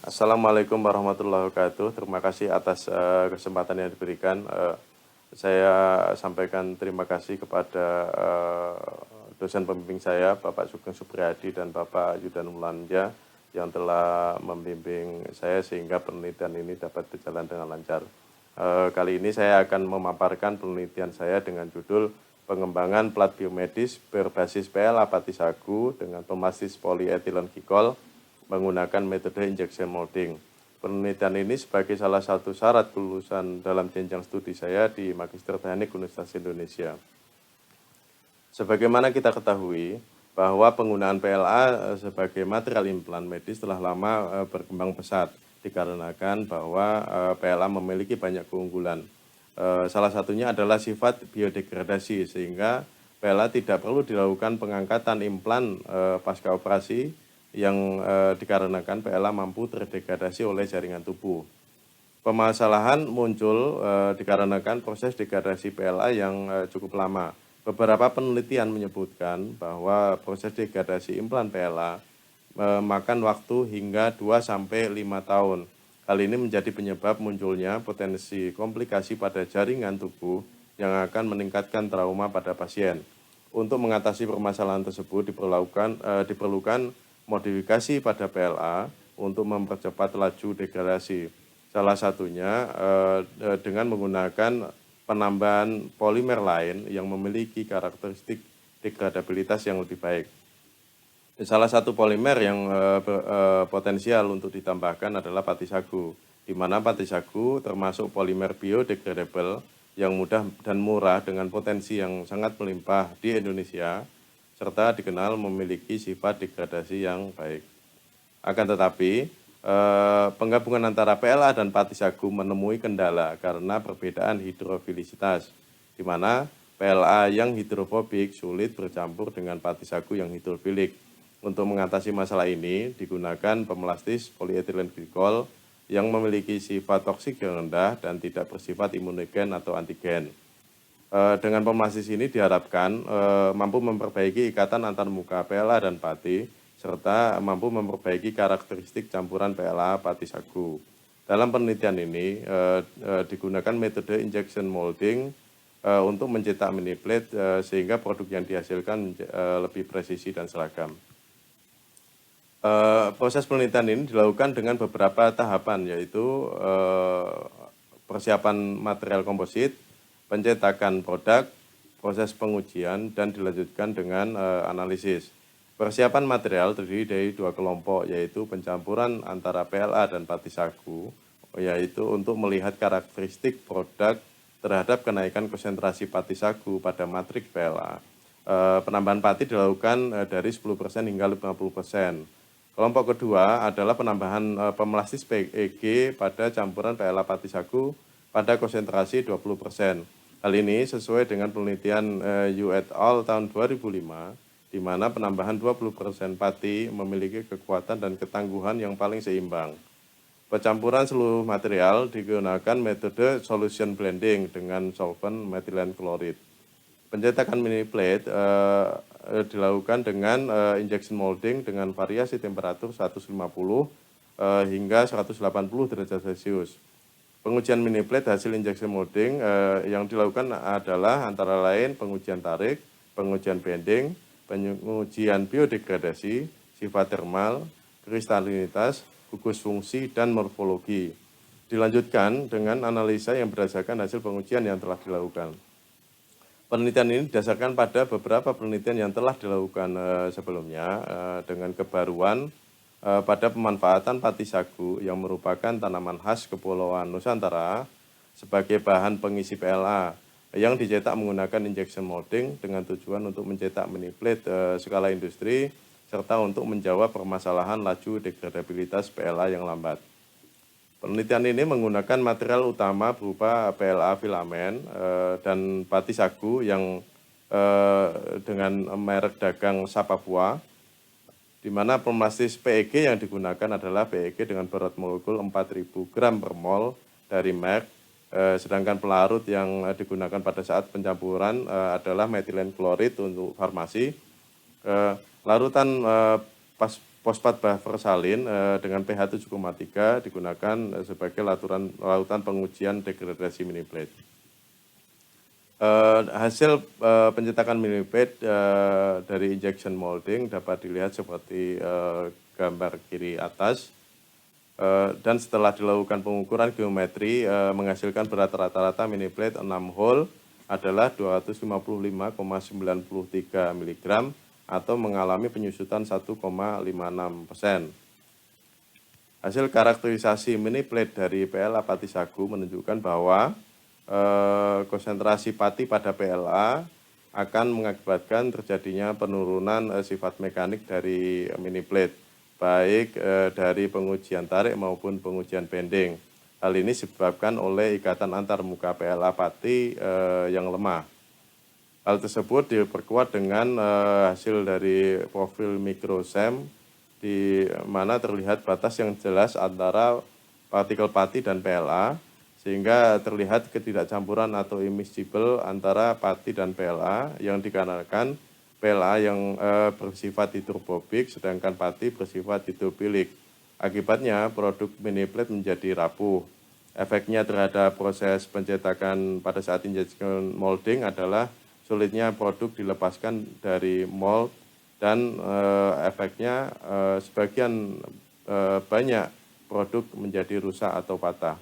Assalamualaikum warahmatullahi wabarakatuh. Terima kasih atas kesempatan yang diberikan. Saya sampaikan terima kasih kepada dosen pembimbing saya, Bapak Sugeng Supriyadi dan Bapak Yudan Mulanja yang telah membimbing saya sehingga penelitian ini dapat berjalan dengan lancar. Kali ini saya akan memaparkan penelitian saya dengan judul pengembangan plat biomedis berbasis PLA pati sagu dengan pemasis polietilen glikol menggunakan metode injection molding. Penelitian ini sebagai salah satu syarat kelulusan dalam jenjang studi saya di Magister Teknik Universitas Indonesia. Sebagaimana kita ketahui bahwa penggunaan PLA sebagai material implan medis telah lama berkembang pesat dikarenakan bahwa PLA memiliki banyak keunggulan. Salah satunya adalah sifat biodegradasi sehingga PLA tidak perlu dilakukan pengangkatan implan pasca operasi yang dikarenakan PLA mampu terdegradasi oleh jaringan tubuh. Permasalahan muncul dikarenakan proses degradasi PLA yang cukup lama. Beberapa penelitian menyebutkan bahwa proses degradasi implan PLA memakan waktu hingga 2-5 tahun. Hal ini menjadi penyebab munculnya potensi komplikasi pada jaringan tubuh yang akan meningkatkan trauma pada pasien. Untuk mengatasi permasalahan tersebut diperlukan modifikasi pada PLA untuk mempercepat laju degradasi. Salah satunya dengan menggunakan penambahan polimer lain yang memiliki karakteristik degradabilitas yang lebih baik. Salah satu polimer yang potensial untuk ditambahkan adalah pati sagu, di mana pati sagu termasuk polimer biodegradable yang mudah dan murah dengan potensi yang sangat melimpah di Indonesia, serta dikenal memiliki sifat degradasi yang baik. Akan tetapi, penggabungan antara PLA dan pati sagu menemui kendala karena perbedaan hidrofilisitas, di mana PLA yang hidrofobik sulit bercampur dengan pati sagu yang hidrofilik. Untuk mengatasi masalah ini, digunakan pemelastis polietilen glikol yang memiliki sifat toksik yang rendah dan tidak bersifat imunogen atau antigen. Dengan pemelastis ini diharapkan mampu memperbaiki ikatan antar muka PLA dan pati, serta mampu memperbaiki karakteristik campuran PLA pati sagu. Dalam penelitian ini digunakan metode injection molding untuk mencetak mini plate sehingga produk yang dihasilkan lebih presisi dan seragam. Proses penelitian ini dilakukan dengan beberapa tahapan, yaitu persiapan material komposit, pencetakan produk, proses pengujian, dan dilanjutkan dengan analisis. Persiapan material terdiri dari 2 kelompok, yaitu pencampuran antara PLA dan pati sagu, yaitu untuk melihat karakteristik produk terhadap kenaikan konsentrasi pati sagu pada matrik PLA. Penambahan pati dilakukan dari 10% hingga 50%. Kelompok kedua adalah penambahan pemelastis PEG pada campuran PLA pati sagu pada konsentrasi 20%. Hal ini sesuai dengan penelitian Yu et al. Tahun 2005, di mana penambahan 20% pati memiliki kekuatan dan ketangguhan yang paling seimbang. Pencampuran seluruh material digunakan metode solution blending dengan solvent metilen klorid. Pencetakan mini plate dilakukan dengan injection molding dengan variasi temperatur 150 hingga 180 derajat Celcius. Pengujian mini plate hasil injection molding yang dilakukan adalah antara lain pengujian tarik, pengujian bending, pengujian biodegradasi, sifat termal, kristalinitas, gugus fungsi, dan morfologi. Dilanjutkan dengan analisa yang berdasarkan hasil pengujian yang telah dilakukan. Penelitian ini didasarkan pada beberapa penelitian yang telah dilakukan sebelumnya dengan kebaruan pada pemanfaatan pati sagu yang merupakan tanaman khas Kepulauan Nusantara sebagai bahan pengisi PLA yang dicetak menggunakan injection molding dengan tujuan untuk mencetak mini plate skala industri serta untuk menjawab permasalahan laju degradabilitas PLA yang lambat. Penelitian ini menggunakan material utama berupa PLA filamen dan pati sagu yang dengan merek dagang Sapapua, di mana pemelastis PEG yang digunakan adalah PEG dengan berat molekul 4.000 gram per mol dari Merck, sedangkan pelarut yang digunakan pada saat pencampuran adalah metilen klorid untuk farmasi. Larutan fosfat buffer salin dengan pH 7,3 digunakan sebagai lautan pengujian degradasi mini plate. Hasil pencetakan mini plate dari injection molding dapat dilihat seperti gambar kiri atas. Dan setelah dilakukan pengukuran geometri menghasilkan berat rata-rata mini plate 6 hole adalah 255,93 mg atau mengalami penyusutan 1,56%. Hasil karakterisasi mini plate dari PLA pati sagu menunjukkan bahwa konsentrasi pati pada PLA akan mengakibatkan terjadinya penurunan sifat mekanik dari mini plate, baik dari pengujian tarik maupun pengujian bending. Hal ini disebabkan oleh ikatan antar muka PLA pati yang lemah. Hal tersebut diperkuat dengan hasil dari profil mikrosem di mana terlihat batas yang jelas antara partikel pati dan PLA, sehingga terlihat ketidakcampuran atau immiscible antara pati dan PLA yang dikarenakan PLA yang bersifat hidrofobik sedangkan pati bersifat hidrofilik. Akibatnya produk mini plate menjadi rapuh. Efeknya terhadap proses pencetakan pada saat injection molding adalah sulitnya produk dilepaskan dari mold dan efeknya sebagian banyak produk menjadi rusak atau patah.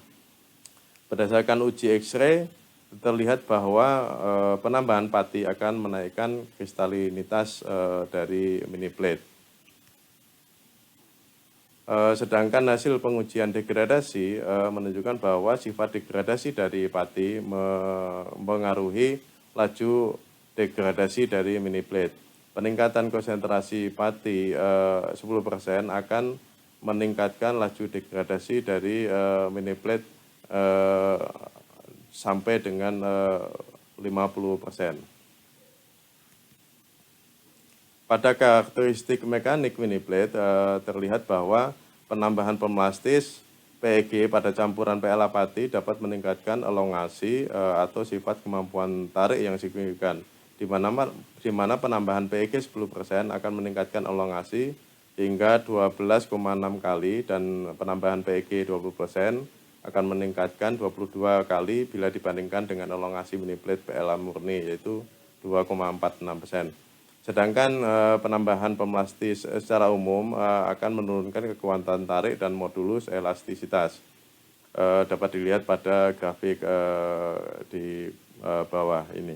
Berdasarkan uji X-ray terlihat bahwa penambahan pati akan menaikkan kristalinitas dari mini plate. Sedangkan hasil pengujian degradasi menunjukkan bahwa sifat degradasi dari pati mempengaruhi laju degradasi dari mini plate. Peningkatan konsentrasi pati 10% akan meningkatkan laju degradasi dari mini plate sampai dengan 50%. Pada karakteristik mekanik mini plate terlihat bahwa penambahan pemelastis PEG pada campuran PLA pati dapat meningkatkan elongasi atau sifat kemampuan tarik yang signifikan, di mana penambahan PEG 10% akan meningkatkan elongasi hingga 12,6 kali dan penambahan PEG 20% akan meningkatkan 22 kali bila dibandingkan dengan elongasi mini plate PLA murni, yaitu 2,46%. Sedangkan penambahan pemelastis secara umum akan menurunkan kekuatan tarik dan modulus elastisitas. Dapat dilihat pada grafik di bawah ini.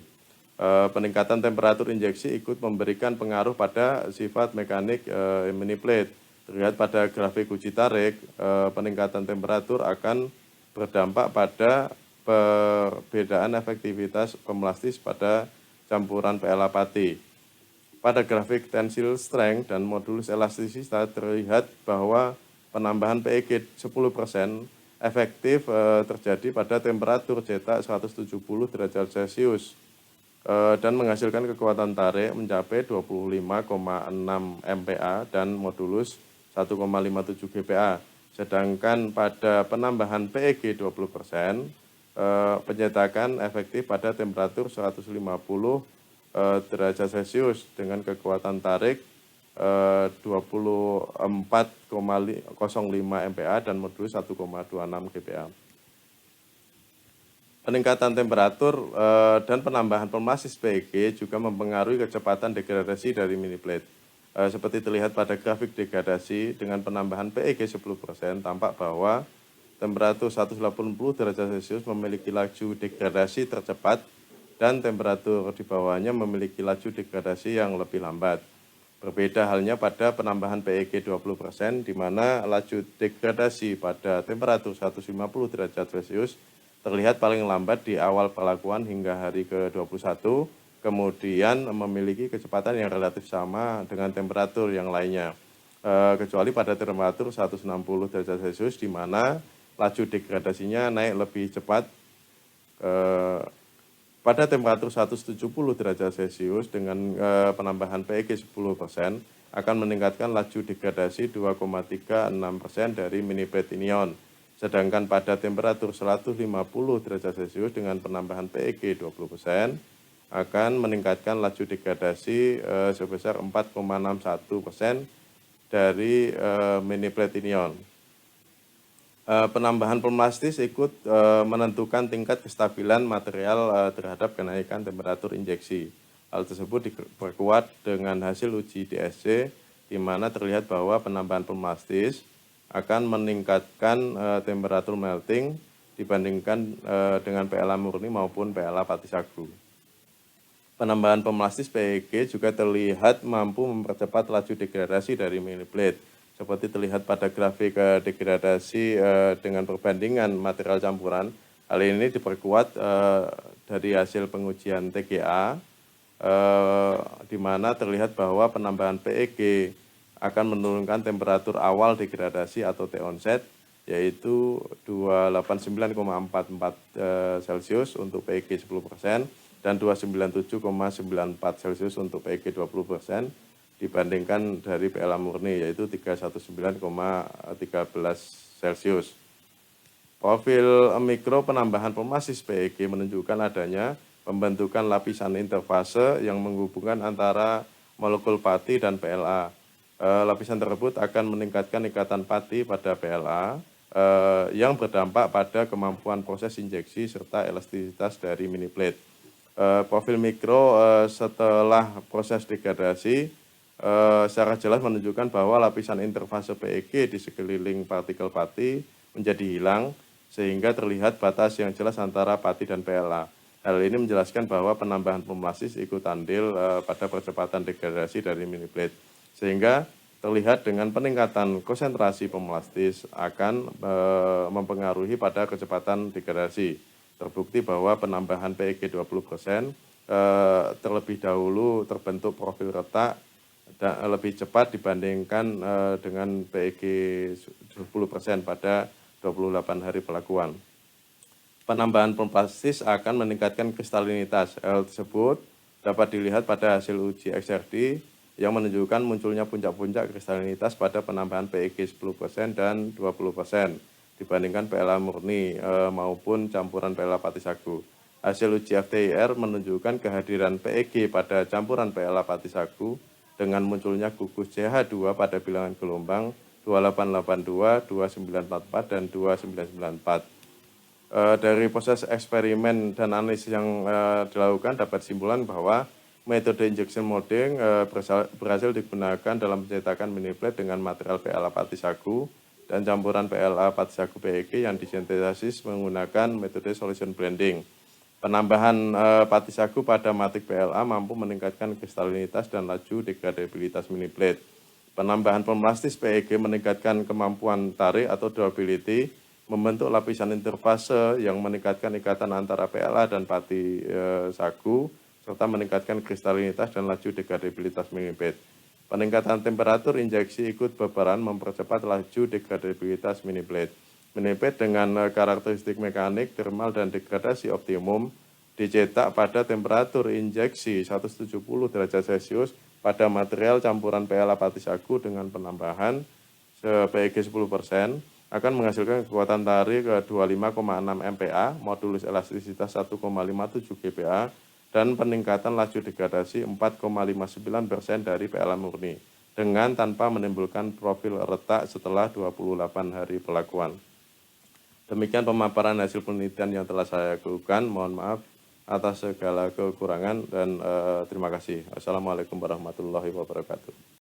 Peningkatan temperatur injeksi ikut memberikan pengaruh pada sifat mekanik mini plate. Terlihat pada grafik uji tarik, peningkatan temperatur akan berdampak pada perbedaan efektivitas pemelastis pada campuran PLA pati. Pada grafik tensile strength dan modulus elastisitas terlihat bahwa penambahan PEG 10% efektif terjadi pada temperatur cetak 170 derajat Celcius dan menghasilkan kekuatan tarik mencapai 25,6 MPa dan modulus 1,57 GPa. Sedangkan pada penambahan PEG 20%, pencetakan efektif pada temperatur 150 derajat Celcius dengan kekuatan tarik 24,05 MPa dan modulus 1,26 GPa. Peningkatan temperatur dan penambahan pemelastis PEG juga mempengaruhi kecepatan degradasi dari mini plate. Seperti terlihat pada grafik degradasi, dengan penambahan PEG 10% tampak bahwa temperatur 180 derajat Celcius memiliki laju degradasi tercepat dan temperatur di bawahnya memiliki laju degradasi yang lebih lambat. Berbeda halnya pada penambahan PEG 20%, di mana laju degradasi pada temperatur 150 derajat Celcius terlihat paling lambat di awal perlakuan hingga hari ke-21, kemudian memiliki kecepatan yang relatif sama dengan temperatur yang lainnya, kecuali pada temperatur 160 derajat Celcius, di mana laju degradasinya naik lebih cepat. Pada temperatur 170 derajat Celcius dengan penambahan PEG 10% akan meningkatkan laju degradasi 2,36% dari mini plate inion. Sedangkan pada temperatur 150 derajat Celcius dengan penambahan PEG 20% akan meningkatkan laju degradasi sebesar 4,61% dari mini plate inion. Penambahan plastis ikut menentukan tingkat kestabilan material terhadap kenaikan temperatur injeksi. Hal tersebut diperkuat dengan hasil uji DSC, di mana terlihat bahwa penambahan plastis akan meningkatkan temperatur melting dibandingkan dengan PLA murni maupun PLA pati sagu. Penambahan plastis PEG juga terlihat mampu mempercepat laju degradasi dari mini plate. Seperti terlihat pada grafik degradasi dengan perbandingan material campuran. Hal ini diperkuat dari hasil pengujian TGA, di mana terlihat bahwa penambahan PEG akan menurunkan temperatur awal degradasi atau T-onset, yaitu 289,44 Celcius untuk PEG 10% dan 297,94 Celcius untuk PEG 20% dibandingkan dari PLA murni, yaitu 319,13 Celcius. Profil mikro penambahan plastis PEG menunjukkan adanya pembentukan lapisan interfase yang menghubungkan antara molekul pati dan PLA. Lapisan tersebut akan meningkatkan ikatan pati pada PLA yang berdampak pada kemampuan proses injeksi serta elastisitas dari mini plate. Profil mikro setelah proses degradasi secara jelas menunjukkan bahwa lapisan interfase PEG di sekeliling partikel pati menjadi hilang, sehingga terlihat batas yang jelas antara pati dan PLA. Hal ini menjelaskan bahwa penambahan plastis ikut andil pada percepatan degradasi dari mini plate, sehingga terlihat dengan peningkatan konsentrasi plastis akan mempengaruhi pada kecepatan degradasi. Terbukti bahwa penambahan PEG 20% terlebih dahulu terbentuk profil retak dan lebih cepat dibandingkan dengan PEG 10% pada 28 hari pelakuan. Penambahan plastis akan meningkatkan kristalinitas. Hal tersebut dapat dilihat pada hasil uji XRD yang menunjukkan munculnya puncak-puncak kristalinitas pada penambahan PEG 10% dan 20% dibandingkan PLA murni maupun campuran PLA pati sagu. Hasil uji FTIR menunjukkan kehadiran PEG pada campuran PLA pati sagu dengan munculnya gugus CH2 pada bilangan gelombang 2882, 2944, dan 2994. Dari proses eksperimen dan analisis yang dilakukan dapat disimpulkan bahwa metode injection molding berhasil digunakan dalam pencetakan mini plate dengan material PLA pati sagu dan campuran PLA pati sagu PEG yang disintesis menggunakan metode solution blending. Penambahan pati sagu pada matik PLA mampu meningkatkan kristalinitas dan laju degradabilitas mini plate. Penambahan plastis PEG meningkatkan kemampuan tarik atau durability, membentuk lapisan interfase yang meningkatkan ikatan antara PLA dan pati sagu, serta meningkatkan kristalinitas dan laju degradabilitas mini plate. Peningkatan temperatur injeksi ikut berperan mempercepat laju degradabilitas mini plate. Mini plate dengan karakteristik mekanik, termal, dan degradasi optimum dicetak pada temperatur injeksi 170 derajat Celcius pada material campuran PLA pati sagu dengan penambahan PEG 10%, akan menghasilkan kekuatan tarik 25,6 MPa, modulus elastisitas 1,57 GPa, dan peningkatan laju degradasi 4,59% dari PLA murni, dengan tanpa menimbulkan profil retak setelah 28 hari pelakuan. Demikian pemaparan hasil penelitian yang telah saya lakukan. Mohon maaf atas segala kekurangan dan terima kasih. Assalamualaikum warahmatullahi wabarakatuh.